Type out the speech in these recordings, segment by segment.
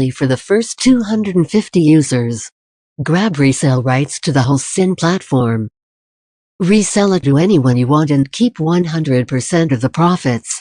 only for the first 250 users. Grab resell rights to the Hostzign platform. Resell it to anyone you want and keep 100% of the profits.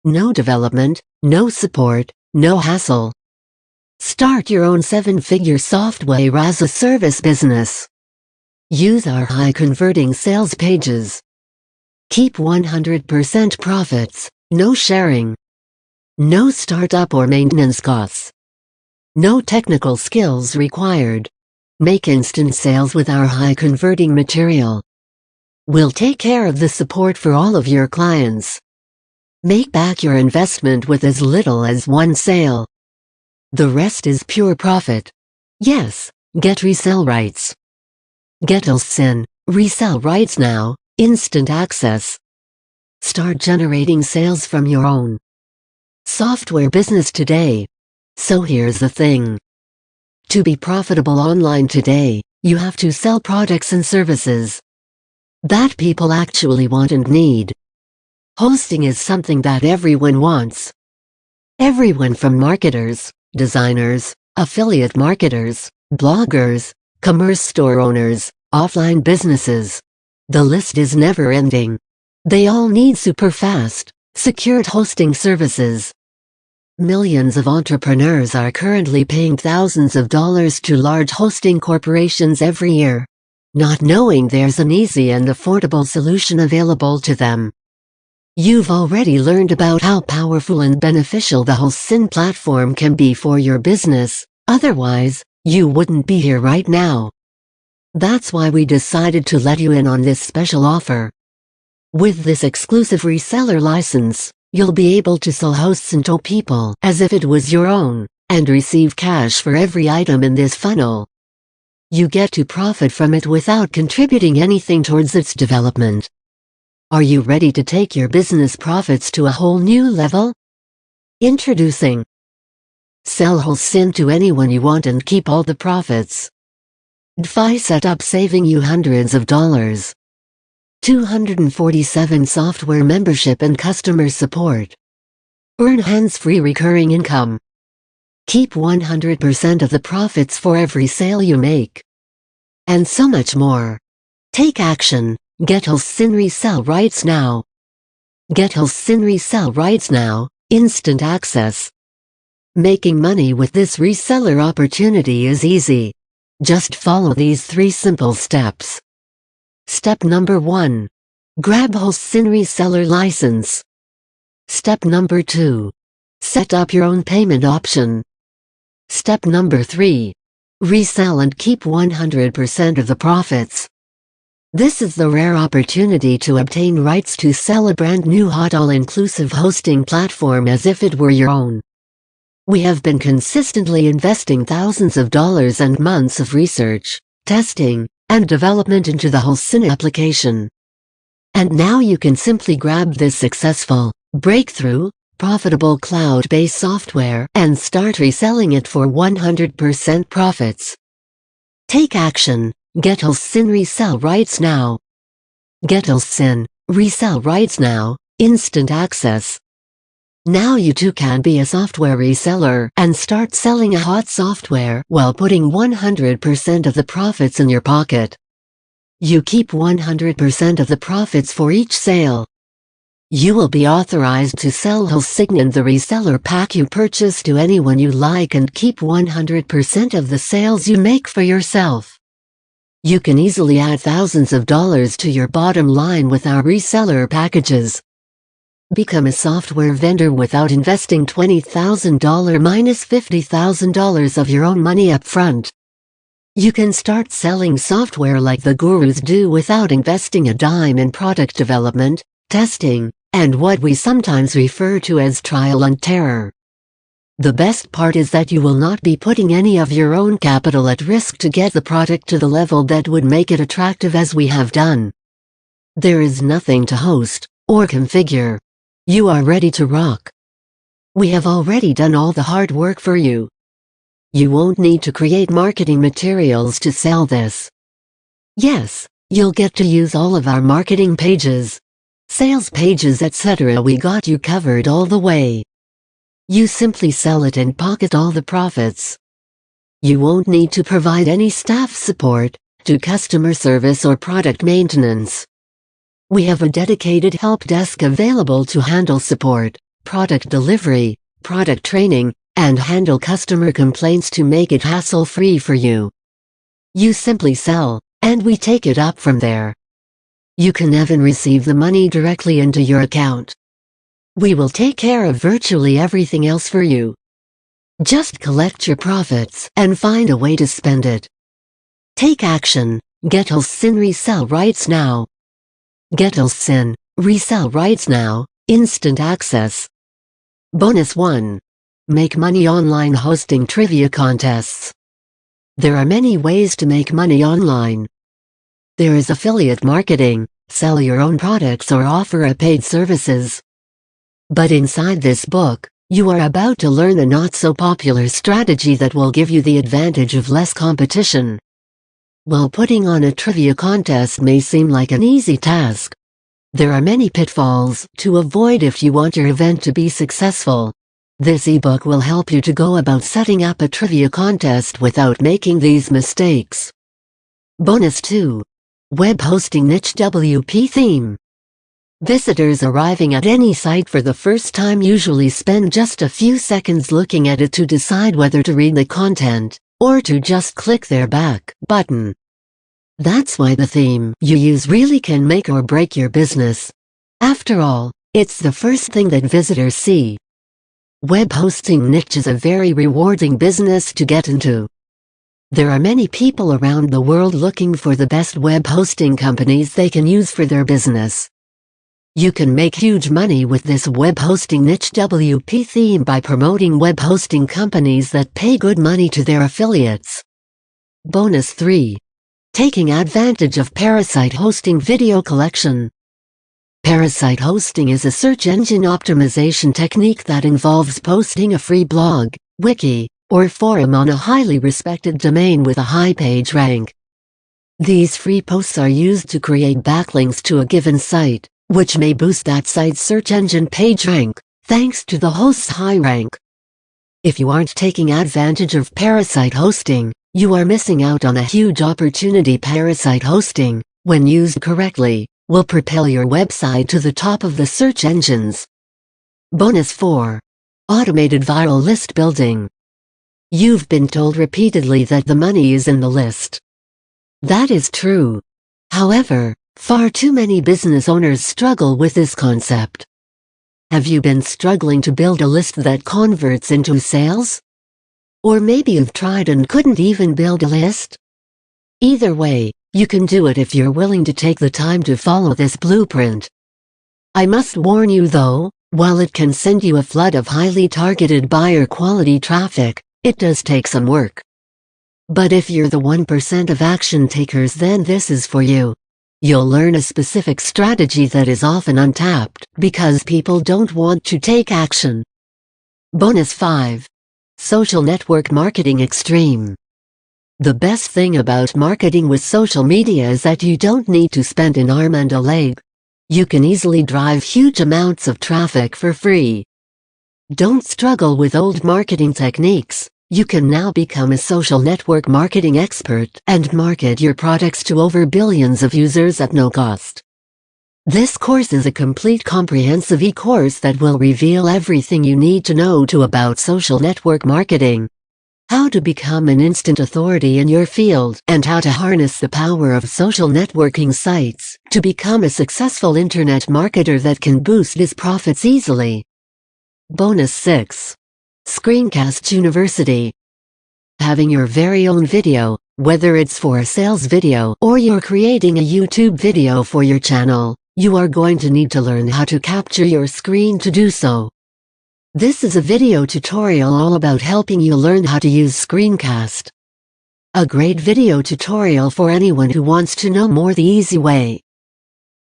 No development, no support, no hassle. Start your own 7-figure software as a service business. Use our high-converting sales pages. Keep 100% profits, no sharing. No startup or maintenance costs. No technical skills required. Make instant sales with our high-converting material. We'll take care of the support for all of your clients. Make back your investment with as little as one sale. The rest is pure profit. Yes, get resell rights. Get Hostzign, resell rights now, instant access. Start generating sales from your own software business today. So here's the thing. To be profitable online today, you have to sell products and services that people actually want and need. Hosting is something that everyone wants. Everyone from marketers, designers, affiliate marketers, bloggers, commerce store owners, offline businesses. The list is never ending. They all need super fast, secured hosting services. Millions of entrepreneurs are currently paying thousands of dollars to large hosting corporations every year, not knowing there's an easy and affordable solution available to them. You've already learned about how powerful and beneficial the Hostzign platform can be for your business, otherwise, you wouldn't be here right now. That's why we decided to let you in on this special offer. With this exclusive reseller license, you'll be able to sell Hostzign to people as if it was your own, and receive cash for every item in this funnel. You get to profit from it without contributing anything towards its development. Are you ready to take your business profits to a whole new level? Introducing Sell Hostzign to anyone you want and keep all the profits. DeFi setup saving you hundreds of dollars. 247 software membership and customer support. Earn hands-free recurring income. Keep 100% of the profits for every sale you make. And so much more. Take action. Get Hostzign resell rights now. Get Hostzign resell rights now, instant access. Making money with this reseller opportunity is easy. Just follow these 3 simple steps. Step number 1. Grab Hostzign reseller license. Step number 2. Set up your own payment option. Step number 3. Resell and keep 100% of the profits. This is the rare opportunity to obtain rights to sell a brand new hot all-inclusive hosting platform as if it were your own. We have been consistently investing thousands of dollars and months of research, testing, and development into the Hostzign application. And now you can simply grab this successful, breakthrough, profitable cloud-based software and start reselling it for 100% profits. Take action. Get Hostzign resell rights now. Get Hostzign resell rights now, instant access. Now you too can be a software reseller and start selling a hot software while putting 100% of the profits in your pocket. You keep 100% of the profits for each sale. You will be authorized to sell Hostzign and the reseller pack you purchase to anyone you like and keep 100% of the sales you make for yourself. You can easily add thousands of dollars to your bottom line with our reseller packages. Become a software vendor without investing $20,000 minus $50,000 of your own money up front. You can start selling software like the gurus do without investing a dime in product development, testing, and what we sometimes refer to as trial and error. The best part is that you will not be putting any of your own capital at risk to get the product to the level that would make it attractive as we have done. There is nothing to host or configure. You are ready to rock. We have already done all the hard work for you. You won't need to create marketing materials to sell this. Yes, you'll get to use all of our marketing pages, sales pages, etc. We got you covered all the way. You simply sell it and pocket all the profits. You won't need to provide any staff support, to customer service or product maintenance. We have a dedicated help desk available to handle support, product delivery, product training, and handle customer complaints to make it hassle-free for you. You simply sell, and we take it up from there. You can even receive the money directly into your account. We will take care of virtually everything else for you. Just collect your profits and find a way to spend it. Take action. Get Hostzign resell rights now. Get Hostzign resell rights now. Instant access. Bonus 1. Make money online hosting trivia contests. There are many ways to make money online. There is affiliate marketing, sell your own products or offer a paid services. But inside this book, you are about to learn a not-so-popular strategy that will give you the advantage of less competition. While putting on a trivia contest may seem like an easy task, there are many pitfalls to avoid if you want your event to be successful. This ebook will help you to go about setting up a trivia contest without making these mistakes. Bonus 2. Web hosting niche WP theme. Visitors arriving at any site for the first time usually spend just a few seconds looking at it to decide whether to read the content, or to just click their back button. That's why the theme you use really can make or break your business. After all, it's the first thing that visitors see. Web hosting niche is a very rewarding business to get into. There are many people around the world looking for the best web hosting companies they can use for their business. You can make huge money with this web hosting niche WP theme by promoting web hosting companies that pay good money to their affiliates. Bonus 3. Taking advantage of parasite hosting video collection. Parasite hosting is a search engine optimization technique that involves posting a free blog, wiki, or forum on a highly respected domain with a high page rank. These free posts are used to create backlinks to a given site, which may boost that site's search engine page rank, thanks to the host's high rank. If you aren't taking advantage of parasite hosting, you are missing out on a huge opportunity. Parasite hosting, when used correctly, will propel your website to the top of the search engines. Bonus 4. Automated viral list building. You've been told repeatedly that the money is in the list. That is true. However, far too many business owners struggle with this concept. Have you been struggling to build a list that converts into sales? Or maybe you've tried and couldn't even build a list? Either way, you can do it if you're willing to take the time to follow this blueprint. I must warn you though, while it can send you a flood of highly targeted buyer quality traffic, it does take some work. But if you're the 1% of action takers, then this is for you. You'll learn a specific strategy that is often untapped because people don't want to take action. Bonus 5. Social network marketing extreme. The best thing about marketing with social media is that you don't need to spend an arm and a leg. You can easily drive huge amounts of traffic for free. Don't struggle with old marketing techniques. You can now become a social network marketing expert and market your products to over billions of users at no cost. This course is a complete comprehensive e-course that will reveal everything you need to know about social network marketing. How to become an instant authority in your field, and how to harness the power of social networking sites to become a successful internet marketer that can boost his profits easily. Bonus 6. Screencast University. Having your very own video, whether it's for a sales video or you're creating a YouTube video for your channel, you are going to need to learn how to capture your screen to do so. This is a video tutorial all about helping you learn how to use Screencast. A great video tutorial for anyone who wants to know more the easy way.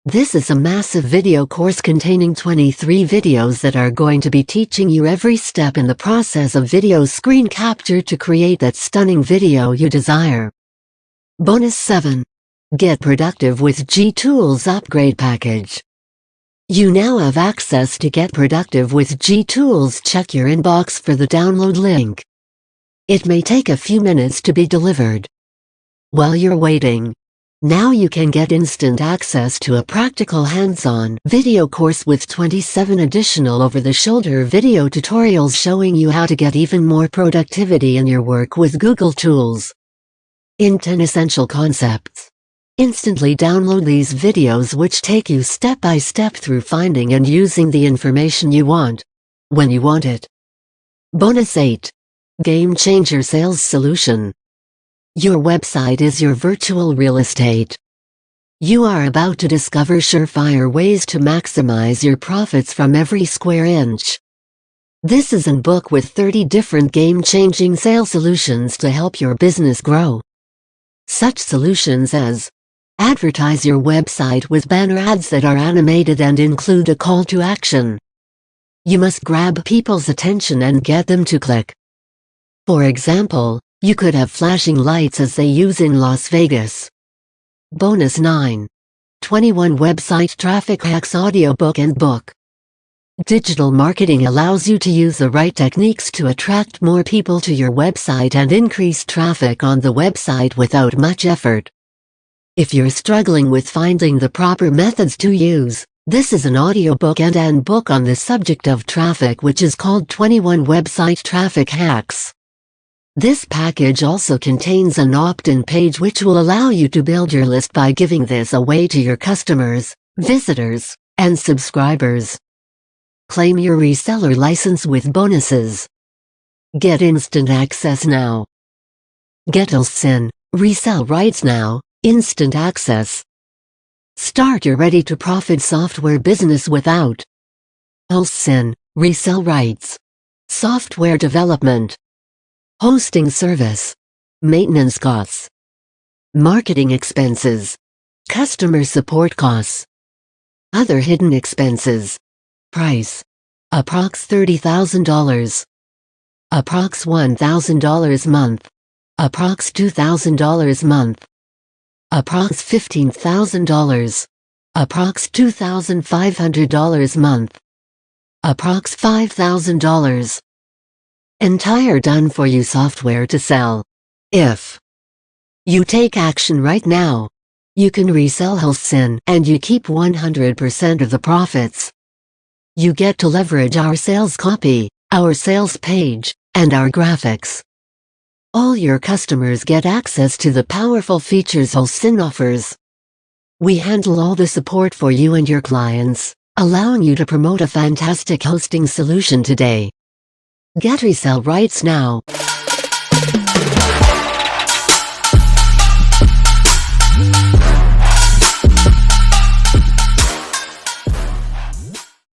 This is a massive video course containing 23 videos that are going to be teaching you every step in the process of video screen capture to create that stunning video you desire. Bonus 7. Get productive with G Tools Upgrade Package. You now have access to Get Productive with G Tools. Check your inbox for the download link. It may take a few minutes to be delivered. While you're waiting, now you can get instant access to a practical hands-on video course with 27 additional over-the-shoulder video tutorials showing you how to get even more productivity in your work with Google Tools. In 10 essential concepts. Instantly download these videos which take you step by step through finding and using the information you want, when you want it. Bonus 8. Game Changer Sales Solution. Your website is your virtual real estate. You are about to discover surefire ways to maximize your profits from every square inch. This is a book with 30 different game-changing sales solutions to help your business grow. Such solutions as advertise your website with banner ads that are animated and include a call to action. You must grab people's attention and get them to click. For example, you could have flashing lights as they use in Las Vegas. Bonus 9. 21 Website Traffic Hacks Audiobook and Book. Digital marketing allows you to use the right techniques to attract more people to your website and increase traffic on the website without much effort. If you're struggling with finding the proper methods to use, this is an audiobook and book on the subject of traffic which is called 21 Website Traffic Hacks. This package also contains an opt-in page which will allow you to build your list by giving this away to your customers, visitors, and subscribers. Claim your reseller license with bonuses. Get instant access now. Get Hostzign, resell rights now, instant access. Start your ready-to-profit software business without Hostzign, resell rights, software development, hosting service, maintenance costs, marketing expenses, customer support costs, other hidden expenses. Price: approx $30,000, approx $1,000 month, approx $2,000 month, approx $15,000, approx $2,500 month, approx $5,000. Entire done-for-you software to sell. If you take action right now, you can resell Hostzign and you keep 100% of the profits. You get to leverage our sales copy, our sales page, and our graphics. All your customers get access to the powerful features Hostzign offers. We handle all the support for you and your clients, allowing you to promote a fantastic hosting solution today. Get resell rights now.